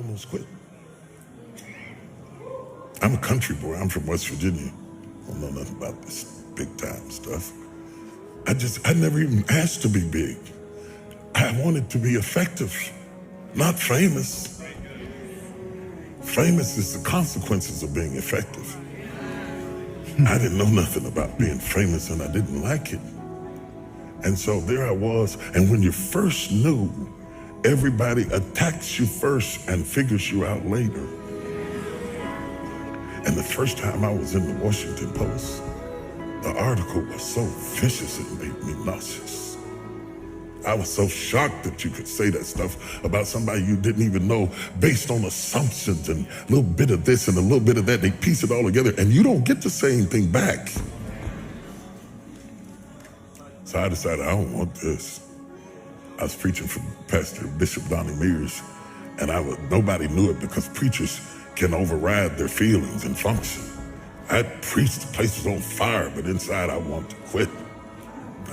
almost quit. I'm a country boy. I'm from West Virginia. I don't know nothing about this big time stuff. I never even asked to be big. I wanted to be effective, not famous. Famous is the consequences of being effective. I didn't know nothing about being famous and I didn't like it. And so there I was, and when you first knew, everybody attacks you first and figures you out later. And the first time I was in the Washington Post, the article was so vicious it made me nauseous. I was so shocked that you could say that stuff about somebody you didn't even know based on assumptions and a little bit of this and a little bit of that. They piece it all together and you don't get to say anything back. So I decided I don't want this. I was preaching for Pastor Bishop Donnie Mears, and nobody knew it because preachers can override their feelings and function. I preached, the place was on fire, but inside I wanted to quit.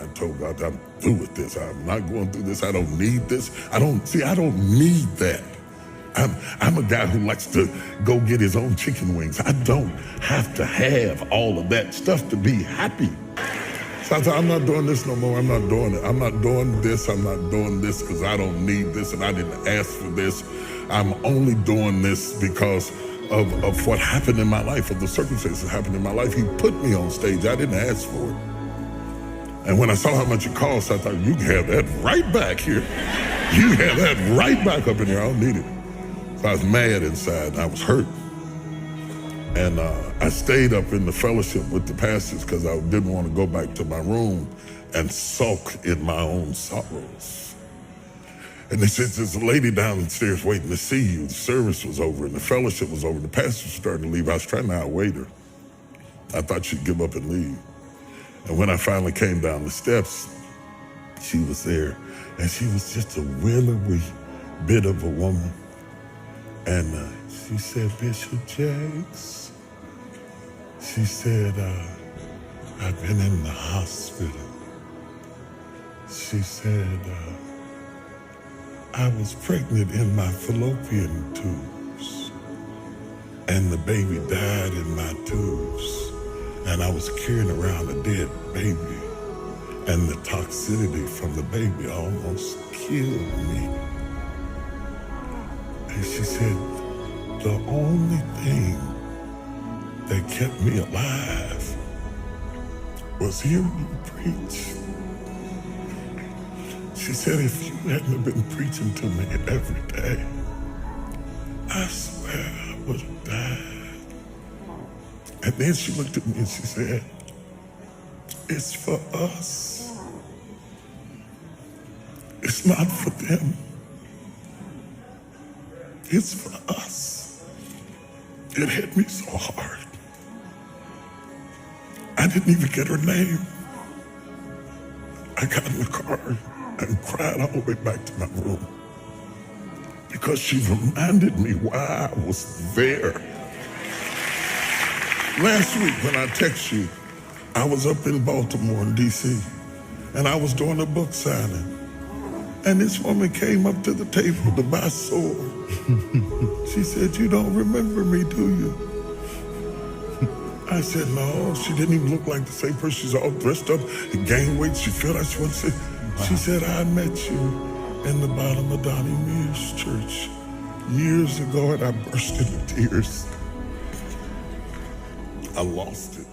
I told God, I'm through with this. I'm not going through this. I don't need this. I don't need that. I'm a guy who likes to go get his own chicken wings. I don't have to have all of that stuff to be happy. So I thought, I'm not doing this no more. I'm not doing it. I'm not doing this. I'm not doing this because I don't need this and I didn't ask for this. I'm only doing this because of what happened in my life, of the circumstances that happened in my life. He put me on stage. I didn't ask for it. And when I saw how much it cost, I thought, you can have that right back here. You have that right back up in here. I don't need it. So I was mad inside and I was hurt. And I stayed up in the fellowship with the pastors because I didn't want to go back to my room and sulk in my own sorrows. And they said, there's a lady downstairs waiting to see you. The service was over and the fellowship was over. The pastor was starting to leave. I was trying to outwait her. I thought she'd give up and leave. And when I finally came down the steps, she was there. And she was just a willowy bit of a woman. And she said, Bishop Jakes, she said, I've been in the hospital. She said, I was pregnant in my fallopian tubes, and the baby died in my tubes, and I was carrying around a dead baby, and the toxicity from the baby almost killed me. And she said, the only thing that kept me alive was hearing you preach. She said, if you hadn't been preaching to me every day, I swear I would have died. And then she looked at me and she said, it's for us. It's not for them. It's for us. It hit me so hard. I didn't even get her name. I got in the car and cried all the way back to my room because she reminded me why I was there. Last week when I texted you, I was up in Baltimore in DC and I was doing a book signing. And this woman came up to the table to buy sword. She said, you don't remember me, do you? I said, no. She didn't even look like the same person. She's all dressed up, gained weight. She felt like she wanted to say. She said, I met you in the bottom of Donnie Mears church years ago, and I burst into tears. I lost it.